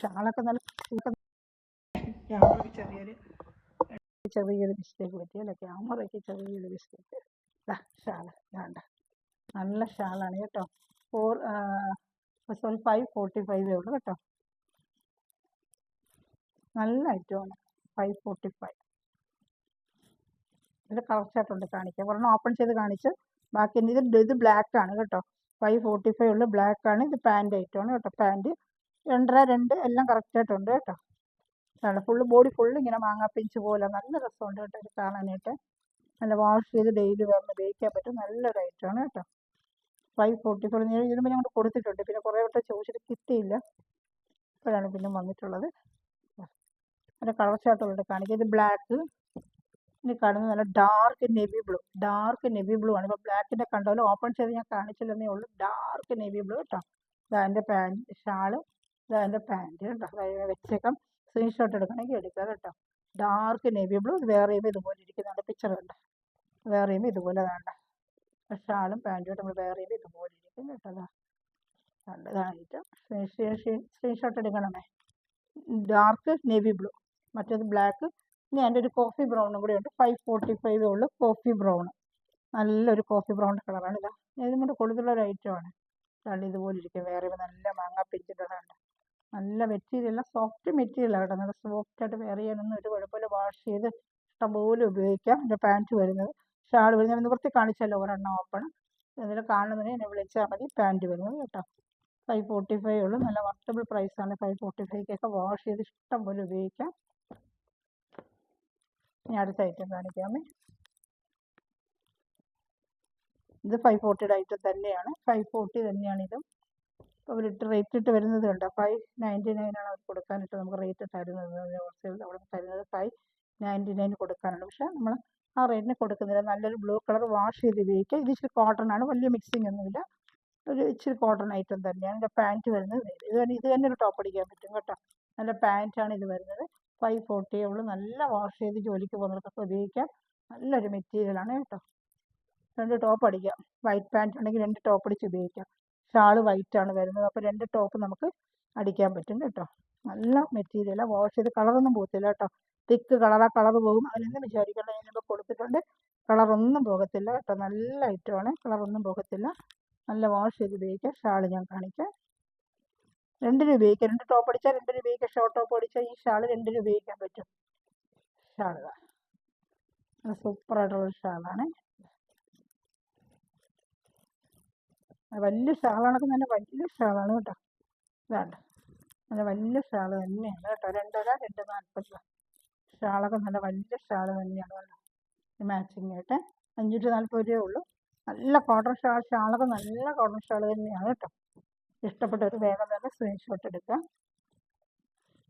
ഷാളൊക്കെ നല്ല ക്യാമറയ്ക്ക് ചെറിയൊരു മിസ്റ്റേക്ക് പറ്റിയല്ല. ക്യാമറയ്ക്ക് ചെറിയൊരു മിസ്റ്റേക്ക്. ഷാള് വേണ്ട നല്ല ഷാളാണ് കേട്ടോ. 545 ഉള്ളൂ കേട്ടോ. നല്ല ഐറ്റമാണ്. 545. ഇതിൽ കളർ ചാർട്ടുണ്ട് കാണിക്കാം. ഒരെണ്ണം ഓപ്പൺ ചെയ്ത് കാണിച്ച് ബാക്കി ഇത് ബ്ലാക്ക് ആണ് കേട്ടോ. 545 ഉള്ളു. ബ്ലാക്ക് ആണ്. ഇത് പാൻറ് ഐറ്റമാണ് കേട്ടോ. പാൻറ് 2.5 എല്ലാം കറക്റ്റായിട്ടുണ്ട് കേട്ടോ. ഫുള്ള് ബോഡി ഫുള്ള് ഇങ്ങനെ മാങ്ങാപ്പിഞ്ച് പോലെ നല്ല രസമുണ്ട് കേട്ടോ ഇത് കാണാനായിട്ട്. നല്ല വാഷ് ചെയ്ത് ഡെയിലി വേറെ ഉപയോഗിക്കാൻ പറ്റും. നല്ലൊരു ഐറ്റമാണ് കേട്ടോ. 544 ഇതിന് പിന്നെ ഞങ്ങൾ കൊടുത്തിട്ടുണ്ട്. പിന്നെ കുറേ വട്ടം ചോദിച്ചിട്ട് കിട്ടിയില്ല. ഇപ്പോഴാണ് പിന്നെ വന്നിട്ടുള്ളത്. അതിൻ്റെ കളർ ചാർട്ടുള്ളത് കാണിക്കുക. ഇത് ബ്ലാക്ക്. ഇനി കാണുന്നത് നല്ല ഡാർക്ക് നെവി ബ്ലൂ ആണ്. ഇപ്പോൾ ബ്ലാക്കിൻ്റെ കണ്ടല്ലോ. ഓപ്പൺ ചെയ്ത് ഞാൻ കാണിച്ചില്ലെന്നേ ഉള്ളൂ. ഡാർക്ക് നെവി ബ്ലൂ കേട്ടോ. ഇതാൻ്റെ പാൻറ് ഷാള്. ഇതാൻ്റെ പാൻറ് കേട്ടോ. അതായത് വെച്ചേക്കാം. സ്ക്രീൻഷോട്ട് എടുക്കണമെങ്കിൽ എടുക്കാം കേട്ടോ. Dark navy blue. ഇത് വേറെ ചെയ്യുമ്പോൾ ഇതുപോലെ ഇരിക്കുന്നുണ്ട്. പിക്ചർ കണ്ട വേറെ ചെയ്യുമ്പോൾ ഇതുപോലെ വേണ്ട. ഷാളും പാൻറ്റുമായിട്ട് നമ്മൾ വേറെ ചെയ്യുമ്പോൾ ഇതുപോലെ ഇരിക്കും കേട്ടോ. ഇതാണ് സ്ക്രീൻഷോട്ട് എടുക്കണമേ. Dark navy blue. മറ്റേത് ബ്ലാക്ക്. ഇനി അതിൻ്റെ ഒരു കോഫി ബ്രൗണും കൂടി ഉണ്ട്. 545 ഉള്ളു. Coffee brown. നല്ലൊരു കോഫി ബ്രൗൺ കളറാണ്. ഇതാ ഇതും കൊണ്ട് കൊടുത്തുള്ളൊരു ഐറ്റമാണ്. ഇതാണ് ഇതുപോലെ ഇരിക്കും. വേറെ നല്ല മാങ്ങാപ്പിഞ്ചിൻ്റെതാണ്. നല്ല മെറ്റീരിയൽ, സോഫ്റ്റ് മെറ്റീരിയലാണ് കേട്ടോ. നല്ല സോഫ്റ്റായിട്ട് വെയർ ചെയ്യാനൊന്നും ഒരു കുഴപ്പമില്ല. വാഷ് ചെയ്ത് ഇഷ്ടംപോലെ ഉപയോഗിക്കാം. എൻ്റെ പാൻറ്റ് വരുന്നത് ഷാൾ വരുന്നത് നിവൃത്തി കാണിച്ചല്ലോ. ഒരെണ്ണം ഓപ്പൺ. എന്തെങ്കിലും കാണുന്നതിന് എന്നെ വിളിച്ചാൽ മതി. പാൻറ്റ് വരുന്നത് കേട്ടോ. 545 ഉള്ളൂ. നല്ല വർത്തബിൾ പ്രൈസാണ്. 545 വാഷ് ചെയ്ത് ഇഷ്ടംപോലെ ഉപയോഗിക്കാം. ഇനി അടുത്ത ഐറ്റം കാണിക്കാമേ. ഇത് 540 ഐറ്റം തന്നെയാണ്. 540 തന്നെയാണ് ഇതും. അപ്പോൾ അവരിട്ട് റേറ്റ് ഇട്ട് വരുന്നത് കണ്ടോ. 599 ആണ് അവർ കൊടുക്കാനിട്ട് നമുക്ക് റേറ്റ് തരുന്നത്. ഹോൾസെയിൽ അവിടെ തരുന്നത് 599 കൊടുക്കാനുണ്ട്. പക്ഷേ നമ്മൾ ആ റേറ്റിന് കൊടുക്കുന്നില്ല. നല്ലൊരു ബ്ലൂ കളർ വാഷ് ചെയ്ത് ഉപയോഗിക്കുക. ഇത് ഇച്ചിരി കോട്ടൺ ആണ്. വലിയ മിക്സിംഗ് ഒന്നുമില്ല. ഒരു ഇച്ചിരി കോട്ടൺ ഐറ്റം തന്നെയാണ്. എൻ്റെ പാൻറ്റ് വരുന്നത് ഇത് തന്നെ ഒരു ടോപ്പ് അടിക്കാൻ പറ്റും കേട്ടോ. നല്ല പാൻറ്റാണ് ഇത് വരുന്നത്. 540 ഉള്ളൂ. നല്ല വാഷ് ചെയ്ത് ജോലിക്ക് പോകുന്നവർക്കൊക്കെ ഉപയോഗിക്കാം. നല്ലൊരു മെറ്റീരിയലാണ് കേട്ടോ. 2 ടോപ്പ് അടിക്കാം. വൈറ്റ് പാൻറ്റ് ഉണ്ടെങ്കിൽ 2 ടോപ്പ് അടിച്ച് ഉപയോഗിക്കാം. ഷാള് വൈറ്റ് ആണ് വരുന്നത്. അപ്പോൾ 2 ടോപ്പ് നമുക്ക് അടിക്കാൻ പറ്റും കേട്ടോ. നല്ല മെറ്റീരിയലാണ്. വാഷ് ചെയ്ത് കളറൊന്നും പോകത്തില്ല കേട്ടോ. തിക്ക് കളറാ, കളർ പോകും അങ്ങനെയൊന്നും വിചാരിക്കേണ്ട. ഞാനിപ്പോൾ കൊടുത്തിട്ടുണ്ട്, കളറൊന്നും പോകത്തില്ല കേട്ടോ. നല്ല ഐറ്റമാണ്, കളറൊന്നും പോകത്തില്ല. നല്ല വാഷ് ചെയ്ത് ഉപയോഗിക്കാം. ഷാള് ഞാൻ കാണിക്കാം. 2 രൂപ ഉപയോഗിക്കാം. 2 ടോപ്പ് അടിച്ചാൽ 2 രൂപ ഉപയോഗിക്കാം. ഷോർട്ട് ടോപ്പ് അടിച്ചാൽ ഈ ഷാള് 2 രൂപ ഉപയോഗിക്കാൻ പറ്റും. ഷാള് സൂപ്പറായിട്ടുള്ളൊരു ഷാളാണ്. വലിയ ഷാളാണൊക്കെ, നല്ല വലിയ ഷാളാണ് കേട്ടോ. ഇതാണ്ട് നല്ല വലിയ ഷാള് തന്നെയാണ് കേട്ടോ. 2.5 2.40 ഷാളൊക്കെ നല്ല വലിയ ഷാള് തന്നെയാണ് കേട്ടോ. മാച്ചിങ് ആയിട്ട് 540 രൂപയേ ഉള്ളൂ. നല്ല കോട്ടൺ ഷാളൊക്കെ നല്ല കോട്ടൺ ഷാള് തന്നെയാണ് കേട്ടോ. ഇഷ്ടപ്പെട്ടവർ വേഗം തന്നെ സ്ക്രീൻഷോട്ട് എടുക്കാം.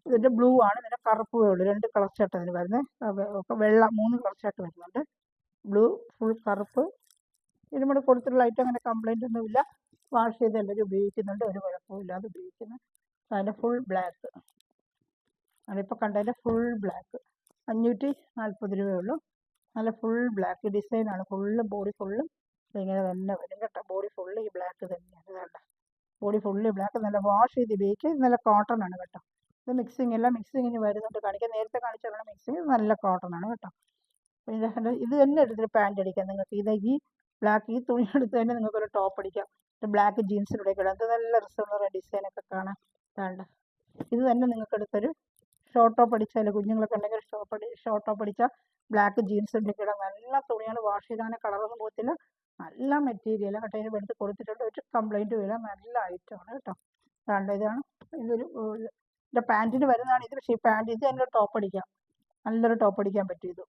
ഇതിൻ്റെ ബ്ലൂ ആണ്, ഇതിൻ്റെ കറുപ്പേ ഉള്ളൂ. 2 കളർ ഷർട്ട് അതിന് വരുന്നത്. വെള്ള 3 കളർ ഷർട്ട് വരുന്നുണ്ട്. ബ്ലൂ, ഫുൾ കറുപ്പ്. ഇതിനോട് കൊടുത്തിട്ടുള്ള ഐറ്റം അങ്ങനെ കംപ്ലൈൻ്റ് ഒന്നുമില്ല. വാഷ് ചെയ്ത് എല്ലാവരും ഉപയോഗിക്കുന്നുണ്ട്, ഒരു കുഴപ്പമില്ലാതെ ഉപയോഗിക്കുന്നു. അതിൻ്റെ ഫുൾ ബ്ലാക്ക്, അതിപ്പോൾ കണ്ടതിൻ്റെ ഫുൾ ബ്ലാക്ക് 540 രൂപയേ ഉള്ളൂ. നല്ല ഫുൾ ബ്ലാക്ക് ഡിസൈനാണ്. ഫുള്ള് ബോഡി ഫുള്ളും ഇങ്ങനെ തന്നെ വരും കേട്ടോ. ബോഡി ഫുള്ള് ഈ ബ്ലാക്ക് തന്നെയാണ് വേണ്ട. Body full black. നല്ല വാഷ് ചെയ്ത് ഉപയോഗിക്കുക. നല്ല കോട്ടൺ ആണ് കേട്ടോ. ഇത് മിക്സിങ് എല്ലാം മിക്സിങ്ങിന് വരുന്നുണ്ട്. കാണിക്കാൻ നേരത്തെ കാണിച്ചാണ് മിക്സിങ്. നല്ല കോട്ടൺ ആണ് കേട്ടോ. പിന്നെ ഇത് തന്നെ എടുത്തിട്ട് പാൻറ് അടിക്കാം നിങ്ങൾക്ക്. ഈ ബ്ലാക്ക് ഈ തുണി എടുത്ത് തന്നെ നിങ്ങൾക്കൊരു ടോപ്പ് അടിക്കാം. ബ്ലാക്ക് ജീൻസിലൂടെ ഇടാം. അത് നല്ല രസമുള്ള ഡിസൈനൊക്കെ കാണാൻ വേണ്ട. ഇത് തന്നെ നിങ്ങൾക്ക് എടുത്തൊരു ഷോർട്ട് ടോപ്പ് അടിച്ചാൽ, കുഞ്ഞുങ്ങളൊക്കെ ഉണ്ടെങ്കിൽ ഷോർട്ട് ടോപ്പ് അടിച്ചാൽ ബ്ലാക്ക് ജീൻസിൻ്റെ ഇടാം. നല്ല തുണിയാണ്. വാഷ് ചെയ്താൽ കളറൊന്നും പോകത്തില്ല. നല്ല മെറ്റീരിയൽ കേട്ടോ. ഇതിന് എടുത്ത് കൊടുത്തിട്ടുണ്ട്, ഒരു കംപ്ലൈൻറ്റും ഇല്ല. നല്ല ഐറ്റമാണ് കേട്ടോ. വേണ്ട ഇതാണ്. ഇതൊരു ഇതിൻ്റെ പാൻറ്റിന് വരുന്നതാണ് ഇത്. പക്ഷേ ഈ പാൻറ്റ് ഇത് തന്നെ ടോപ്പ് അടിക്കാം. നല്ലൊരു ടോപ്പ് അടിക്കാൻ പറ്റും. ഇത്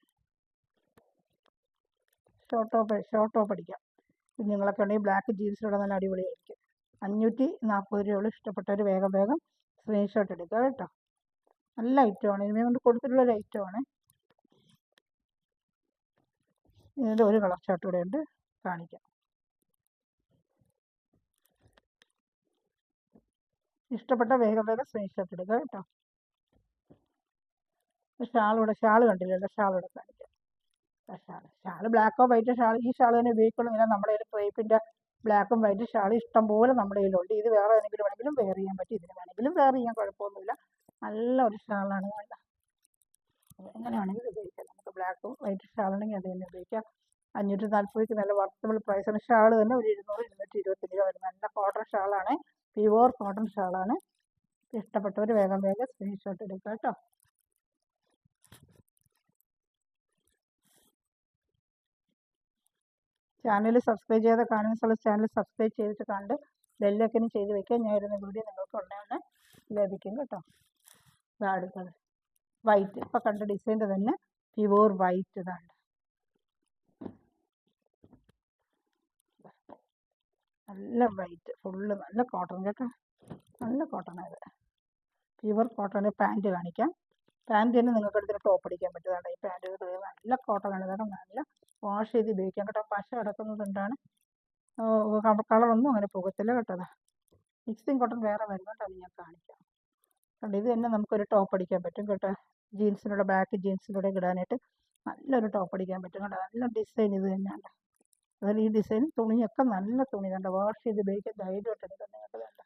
ഷോർട്ട് ടോപ്പ് അടിക്കാം. കുഞ്ഞുങ്ങളൊക്കെ ഉണ്ടെങ്കിൽ ബ്ലാക്ക് ജീൻസിലൂടെ നല്ല അടിപൊളിയായിരിക്കും. 540 രൂപയുള്ളൂ. ഇഷ്ടപ്പെട്ടവർ വേഗം വേഗം സ്ക്രീൻഷോട്ട് എടുക്കുക കേട്ടോ. നല്ല ഐറ്റമാണ്. ഇതിനെ കൊണ്ട് കൊടുത്തിട്ടുള്ളൊരു ഐറ്റമാണ്. ഇതിൻ്റെ ഒരു കളർ ഷർട്ട് കൂടെ ഉണ്ട്, കാണിക്കാം. ഇഷ്ടപ്പെട്ട വേഗം വേഗം സ്ക്രീൻഷോട്ട് എടുക്കുക കേട്ടോ. ഷാള് കണ്ടില്ലല്ലോ. ഷാളൂടെ കാണിക്കാം. ഷാള് ബ്ലാക്കോ വൈറ്റോ ഈ ഷാൾ തന്നെ ഉപയോഗിക്കണമെന്നില്ല. നമ്മുടെ കയ്യിൽ ക്രേപ്പിൻ്റെ ബ്ലാക്കും വൈറ്റ് ഷാൾ ഇഷ്ടം പോലെ നമ്മുടെ കയ്യിലുണ്ട്. ഇത് വേറെ ഏതെങ്കിലും വേണമെങ്കിലും വെയർ ചെയ്യാൻ പറ്റും. ഇതിന് വേണമെങ്കിലും വെയർ ചെയ്യാൻ കുഴപ്പമൊന്നുമില്ല. നല്ല ഒരു ഷാളാണ് വേണ്ട. എങ്ങനെ വേണമെങ്കിലും ഉപയോഗിക്കാം. നമുക്ക് ബ്ലാക്കും വൈറ്റ് ഷാളുണ്ടെങ്കിൽ അത് തന്നെ ഉപയോഗിക്കാം. 540 നല്ല വർത്തബിൾ പ്രൈസാണ്. ഷാൾ തന്നെ ഒരു 200 225 രൂപ വരും. നല്ല കോട്ടൺ ഷാളാണ്, പ്യുവർ കോട്ടൺ ഷാളാണ്. ഇഷ്ടപ്പെട്ടവർ വേഗം വേഗം സ്ക്രീൻഷോട്ട് എടുക്കുക കേട്ടോ. ചാനൽ സബ്സ്ക്രൈബ് ചെയ്ത് കാണുന്ന ചാനൽ സബ്സ്ക്രൈബ് ചെയ്തിട്ട് കണ്ട് ബെല്ലൈക്കനും ചെയ്ത് വെക്കുക. ഞാൻ ഇരുന്ന വീഡിയോ നിങ്ങൾക്ക് ഉടനെ ലഭിക്കും കേട്ടോ. ഇതാടുത്തത് വൈറ്റ്, ഇപ്പോൾ കണ്ട ഡിസൈൻ്റെ തന്നെ പ്യുവർ വൈറ്റ്. ഇതാണ് നല്ല വൈറ്റ് ഫുള്ള് നല്ല കോട്ടൺ കേട്ടോ. നല്ല കോട്ടണായത്, പ്യുവർ കോട്ടൺ. പാൻറ്റ് കാണിക്കാം. പാൻറ്റ് തന്നെ നിങ്ങൾക്ക് എടുത്തിട്ട് ടോപ്പ് അടിക്കാൻ പറ്റുന്നതാണ്. ഈ പാൻറ്റ് നല്ല കോട്ടണാണ് കേട്ടോ. നല്ല വാഷ് ചെയ്ത് ഉപയോഗിക്കാം കേട്ടോ. പശ കിടക്കുന്നതുകൊണ്ടാണ് കളറൊന്നും അങ്ങനെ പോകത്തില്ല കേട്ടോ. മിക്സിങ് കോട്ടൺ വേറെ വരുന്നുണ്ട്, അത് ഞാൻ കാണിക്കാം. കണ്ടോ, ഇത് തന്നെ നമുക്കൊരു ടോപ്പ് അടിക്കാൻ പറ്റും കേട്ടോ. ജീൻസിലൂടെ ബ്ലാക്ക് ജീൻസിലൂടെ ഇടാനായിട്ട് നല്ലൊരു ടോപ്പ് അടിക്കാൻ പറ്റും കേട്ടോ. നല്ല ഡിസൈൻ ഇത് തന്നെയാണ്. അതുപോലെ ഈ ഡിസൈൻ തുണിയൊക്കെ നല്ല തുണി കണ്ടോ. വാഷ് ചെയ്ത് ഉപയോഗിക്കാൻ ധൈര്യമായിട്ട് എടുക്കാൻ നിങ്ങൾക്ക് വേണ്ട.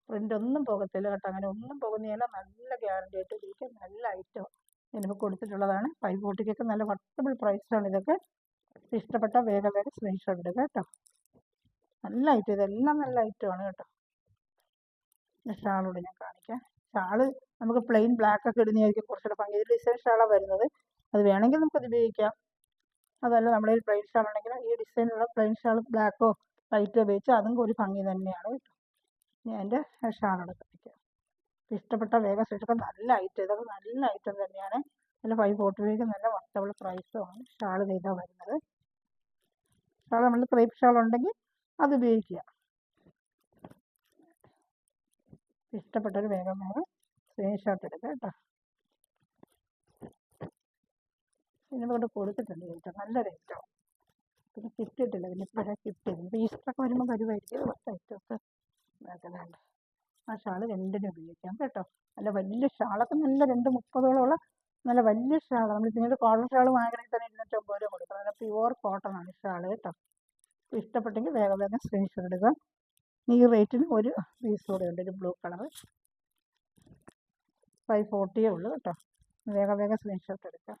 പ്രിൻ്റ് ഒന്നും പോകത്തില്ല കേട്ടോ. അങ്ങനെ ഒന്നും പോകുന്നതല്ല. നല്ല ഗ്യാരണ്ടി ആയിട്ട് ഉപയോഗിക്കാം. നല്ല ഐറ്റം ഇതിനിപ്പോൾ കൊടുത്തിട്ടുള്ളതാണ്. 540 നല്ല വർത്തബിൾ പ്രൈസാണ് ഇതൊക്കെ. ഇഷ്ടപ്പെട്ട വേഗം വേഗം സ്ക്രീൻഷോട്ട് എടുക്കുക കേട്ടോ. നല്ല ഐറ്റം, ഇതെല്ലാം നല്ല ഐറ്റമാണ് കേട്ടോ. ഷാളോട് ഞാൻ കാണിക്കാം. ഷാള് നമുക്ക് പ്ലെയിൻ ബ്ലാക്ക് ഒക്കെ ഇടുന്നതായിരിക്കും കുറച്ചുകൂടെ ഭംഗി. ഡിസൈൻ ഷാളാണ് വരുന്നത്. അത് വേണമെങ്കിൽ നമുക്കത് ഉപയോഗിക്കാം. അതല്ല നമ്മുടെ കയ്യിൽ പ്ലെയിൻ ഷാൾ ഉണ്ടെങ്കിൽ ഈ ഡിസൈനുള്ള പ്ലെയിൻ ഷാൾ ബ്ലാക്കോ വൈറ്റോ ഉപയോഗിച്ചാൽ അതും ഒരു ഭംഗി തന്നെയാണ് കേട്ടോ. ഞാൻ എൻ്റെ ഷാളോടെ കാണിക്കാം. ഇഷ്ടപ്പെട്ട വേഗം സ്റ്റിച്ചൊക്കെ നല്ല ഐറ്റം, ഇതൊക്കെ നല്ല ഐറ്റം തന്നെയാണ്. നല്ല 540 നല്ല വർത്തബിൾ പ്രൈസുമാണ് ഷാൾ ചെയ്താൽ വരുന്നത്. ഷാൾ നമ്മൾ ക്രേപ്പ് ഷാൾ ഉണ്ടെങ്കിൽ അത് ഉപയോഗിക്കുക. ഇഷ്ടപ്പെട്ടൊരു വേഗം വേഗം സ്ക്രീൻഷോട്ട് എടുക്കുക കേട്ടോ. ഇതിനോട് കൊടുത്തിട്ടുണ്ട് കേട്ടോ. നല്ല റേറ്റാണ്. പിന്നെ കിട്ടിയിട്ടില്ല, പിന്നെ ഇപ്പോഴേ കിട്ടിയത്. ഈസ്റ്ററൊക്കെ വരുമ്പോൾ വരുമായിരിക്കും കുറച്ച് ഐറ്റമൊക്കെ വേണ്ട. ആ ഷാൾ രണ്ടിനും ഉപയോഗിക്കാം കേട്ടോ. നല്ല വലിയ ഷാളൊക്കെ നല്ല 230ഓളമുള്ള നല്ല വലിയ ഷാൾ. നമ്മൾ പിന്നീട് കോട്ടൺ ഷാൾ വാങ്ങണമെങ്കിൽ തന്നെ 250 രൂപ കൊടുക്കണം. നല്ല പ്യുവർ കോട്ടൺ ആണ് ഷാൾ കേട്ടോ. ഇഷ്ടപ്പെട്ടെങ്കിൽ വേഗം വേഗം സ്ക്രീൻഷോട്ട് എടുക്കാം. ഈ റേറ്റിന് ഒരു പീസ് കൂടെ ഉണ്ട്, ഒരു ബ്ലൂ കളർ. 540 ഉള്ളൂ കേട്ടോ. വേഗം വേഗം സ്ക്രീൻഷോട്ട് എടുക്കാം.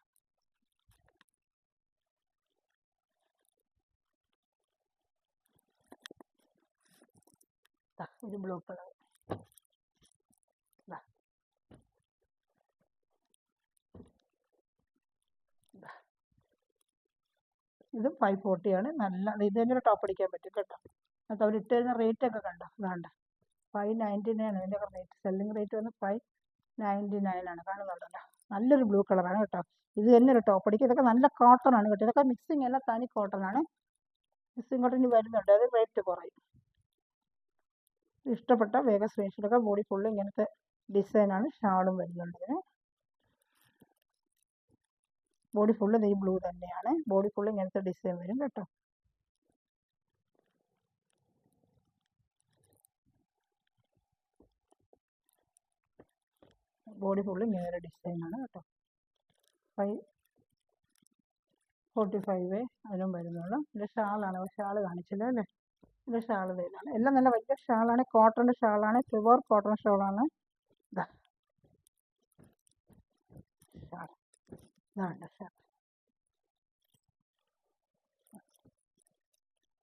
ഒരു ബ്ലൂ കളർ. ഇത് 540 ആണ്. നല്ല ഇത് തന്നെ ടോപ്പ് അടിക്കാൻ പറ്റും കേട്ടോ. അത് അവർ ഇട്ട് തരുന്ന റേറ്റ് ഒക്കെ കണ്ടോ, അതാണ്ട് 599 ആണ് ഇതിൻ്റെ റേറ്റ്. സെല്ലിംഗ് റേറ്റ് വന്ന് 599 ആണ്. കാണുന്നുണ്ടല്ലോ, നല്ലൊരു ബ്ലൂ കളറാണ് കേട്ടോ. ഇത് തന്നെ ഒരു ടോപ്പ് അടിക്കും. ഇതൊക്കെ നല്ല കോട്ടൺ ആണ് കേട്ടോ. ഇതൊക്കെ മിക്സിങ് അല്ല, തനി കോട്ടൺ ആണ്. മിക്സിങ് കോട്ടൺ വരുന്നുണ്ട്, അത് റേറ്റ് കുറയും. ഇഷ്ടപ്പെട്ട വേഗം സ്ക്രീൻഷോട്ട് ഒക്കെ. ബോഡി ഫുള്ള് ഇങ്ങനത്തെ ഡിസൈനാണ്. ഷാളും വരുന്നുണ്ട് ഇതിന്. ബോഡി ഫുള്ള് ഈ ബ്ലൂ തന്നെയാണ്. ബോഡി ഫുള്ള് ഇങ്ങനത്തെ ഡിസൈൻ വരും കേട്ടോ. ബോഡി ഫുള്ള് ഇങ്ങനെ ഡിസൈനാണ് കേട്ടോ. 545 അതിനും വരുന്നുള്ളൂ. ഇത് ഷാളാണ്, ഷാൾ കാണിച്ചില്ല അല്ലേ. ഇത് ഷാൾ തന്നെയാണ്. എല്ലാം നല്ല വലിയ ഷാളാണ്, കോട്ടൺ ഷാളാണ്, പ്യുവർ കോട്ടൺ ഷാളാണ്. ഇതാണ് ഷാൾ.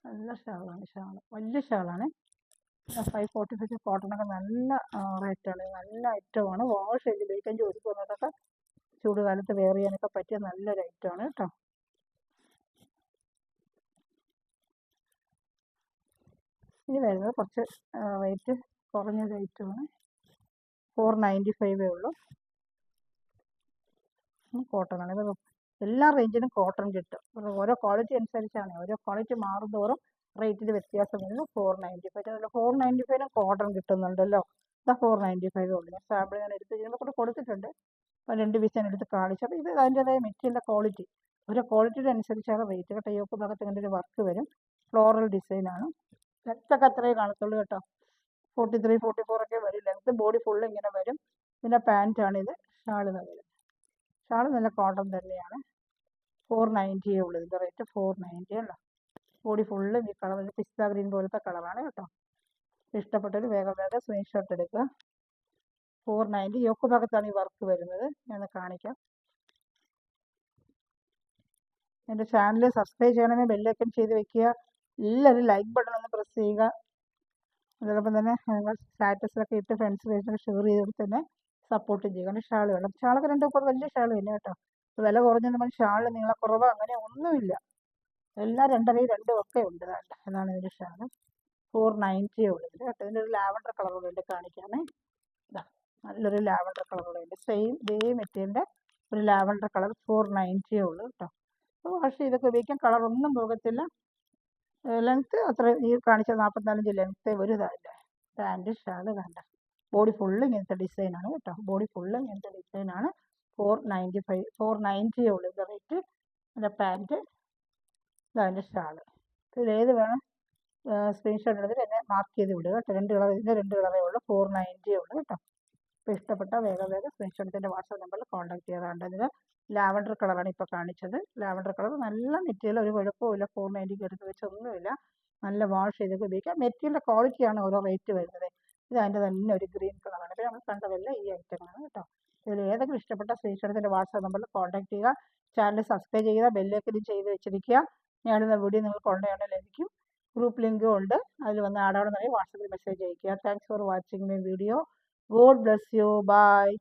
നല്ല ഷാളാണ്. വലിയ ഷാളാണ്. 545 കോട്ടണൊക്കെ നല്ല റേറ്റാണ്. നല്ല ഐറ്റമാണ്. വാഷ് ചെയ്ത് ഉപയോഗിക്കാൻ, ജോലിക്ക് പോകുന്നതൊക്കെ ചൂടുകാലത്ത് വെയർ ചെയ്യാനൊക്കെ പറ്റിയ നല്ലൊരു ഐറ്റമാണ് കേട്ടോ. ഇനി വരുന്നത് കുറച്ച് റേറ്റ് കുറഞ്ഞൊരു ഐറ്റമാണ്. 495 ഉള്ളൂ. കോട്ടണാണ്. ഇത് എല്ലാ റേഞ്ചിനും കോട്ടൺ കിട്ടും. ഓരോ ക്വാളിറ്റി അനുസരിച്ചാണ്, ഓരോ ക്വാളിറ്റി മാറുന്തോറും റേറ്റിൽ വ്യത്യാസം വരുന്നു. 495. അതുപോലെ 495 കോട്ടൺ കിട്ടുന്നുണ്ടല്ലോ. ഇതാ 495 ഉള്ളൂ. ഞാൻ സാമ്പിൾ ഞാൻ എടുത്ത് ചെയ്യുമ്പോൾ കൂടെ കൊടുത്തിട്ടുണ്ട്. അപ്പോൾ 2 പീസ് ഞാൻ എടുത്ത് കാണിച്ചു. അപ്പോൾ ഇത് അതിൻ്റെതായ മെറ്റീരിയലിൻ്റെ ക്വാളിറ്റി, ഓരോ ക്വാളിറ്റിയുടെ അനുസരിച്ചാണ് റേറ്റ് കേട്ടോ. യോക്ക് ഭാഗത്ത് ഇങ്ങനെ ഒരു വർക്ക് വരും. ഫ്ലോറൽ ഡിസൈനാണ്. ലെങ്ത്തൊക്കെ അത്രയേ കാണത്തുള്ളൂ കേട്ടോ. 43, 44 ഒക്കെ വരും ലെങ്ത്ത്. ബോഡി ഫുള്ള് ഇങ്ങനെ വരും. പിന്നെ പാൻറ്റാണ് ഇത്. ഷാൾ വരും. ഷാൾ നല്ല കോട്ടൺ തന്നെയാണ്. 490 ഉള്ളൂ ഇതിൻ്റെ റേറ്റ്. 490 അല്ല. ബോഡി ഫുള്ള് ഈ കളർ, പിസ്ത ഗ്രീൻ പോലത്തെ കളറാണ് കേട്ടോ. ഇഷ്ടപ്പെട്ടൊരു വേഗം വേഗം സ്ക്രീൻഷോട്ട് എടുക്കുക. 490. യോക്ക് ഭാഗത്താണ് ഈ വർക്ക് വരുന്നത്. ഞാൻ കാണിക്കാം. എൻ്റെ ചാനൽ സബ്സ്ക്രൈബ് ചെയ്യണമെങ്കിൽ ബെല്ലൈക്കൺ ചെയ്ത് വെക്കുക. എല്ലാവരും ലൈക്ക് ബട്ടൺ ഒന്ന് പ്രസ് ചെയ്യുക. അതോടൊപ്പം തന്നെ നിങ്ങൾ സ്റ്റാറ്റസിലൊക്കെ ഇട്ട് ഫ്രണ്ട്സിലേക്ക് ഷെയർ ചെയ്തിട്ട് തന്നെ സപ്പോർട്ട് ചെയ്യുക. കാരണം ഷാൾ വേണം. ഷാളൊക്കെ 2 വലിയ ഷാൾ തന്നെ കേട്ടോ. വില കുറഞ്ഞ നമ്മൾ ഷാൾ നീളക്കുറവ് അങ്ങനെ ഒന്നുമില്ല. എല്ലാം 2.5, 2 ഒക്കെ ഉണ്ട്. അതാണ് ഇതിൻ്റെ ഷാൾ. 490 ഉള്ളൂ കേട്ടോ. ഇതിൻ്റെ ഒരു ലാവൻഡർ കളർ കൂടെ ഉണ്ട്, കാണിക്കാമേ. ഇതാ നല്ലൊരു ലാവൻഡർ കളർ കൂടെ ഉണ്ട്. സെയിം ഇതേ മെറ്റീരിയലിൻ്റെ ഒരു ലാവൻഡർ കളർ. 490 ഉള്ളൂ കേട്ടോ. അപ്പോൾ പക്ഷേ ഇതൊക്കെ ഉപയോഗിക്കാൻ കളറൊന്നും പോകത്തില്ല. ലെങ്ത്ത് അത്ര ഈ കാണിച്ച 45 ലെങ്ത്ത് വലുതായില്ല. പാൻറ്റ് ഷാൾ വേണ്ട. ബോഡി ഫുള്ള് ഇങ്ങനത്തെ ഡിസൈനാണ് കേട്ടോ. ബോഡി ഫുള്ള് ഇങ്ങനത്തെ ഡിസൈനാണ്. 490 ഉള്ളൂ ഇതിൻ്റെ റേറ്റ്. അതിൻ്റെ പാൻറ്റ്, ഇതതിൻ്റെ ഷാൾ. ഇതിലേത് വേണം സ്ക്രീൻഷോട്ട് എടുത്തിട്ട് എന്നെ മാർക്ക് ചെയ്ത് വിടുക കേട്ടോ. 2 കളർ, ഇതിൻ്റെ 2 കളറേ ഉള്ളൂ. 490 ഉള്ളൂ കേട്ടോ. അപ്പോൾ ഇഷ്ടപ്പെട്ട വേഗം സ്ക്രീൻഷോട്ട് എടുത്തിൻ്റെ വാട്സാപ്പ് നമ്പറിൽ കോൺടാക്ട് ചെയ്യാറുണ്ട്. ഇതിൽ ലാവൻഡർ കളറാണ് ഇപ്പോൾ കാണിച്ചത്. ലാവൻഡർ കളർ നല്ല മെറ്റീരിയൽ, ഒരു കുഴപ്പമില്ല. 490 എടുത്ത് വെച്ചൊന്നുമില്ല. നല്ല വാഷ് ചെയ്തൊക്കെ ഉപയോഗിക്കാം. മെറ്റീരിയലിൻ്റെ ക്വാളിറ്റിയാണ് ഓരോ റേറ്റ് വരുന്നത്. ഇത് അതിൻ്റെ തന്നെ ഒരു ഗ്രീൻ കളറാണ്. ഇപ്പോൾ നമ്മൾ കണ്ടതെല്ലാം ഈ ഐറ്റമാണ് കേട്ടോ. ഇതിൽ ഏതെങ്കിലും ഇഷ്ടപ്പെട്ട സ്ക്രീൻഷോട്ടിൻ്റെ വാട്സാപ്പ് നമ്പറിൽ കോൺടാക്ട് ചെയ്യുക. ചാനൽ സബ്സ്ക്രൈബ് ചെയ്യുക, ബെല്ലൈക്കൻ ചെയ്ത് വെച്ചിരിക്കുക. ഞാനിടുന്ന വീഡിയോ നിങ്ങൾക്ക് ഉടനെ ലഭിക്കും. ഗ്രൂപ്പ് ലിങ്കും ഉണ്ട്, അതിൽ വന്ന് ആടാണെന്നുണ്ടെങ്കിൽ വാട്സാപ്പിൽ മെസ്സേജ് അയയ്ക്കുക. Thanks for watching my video. God bless you. Bye.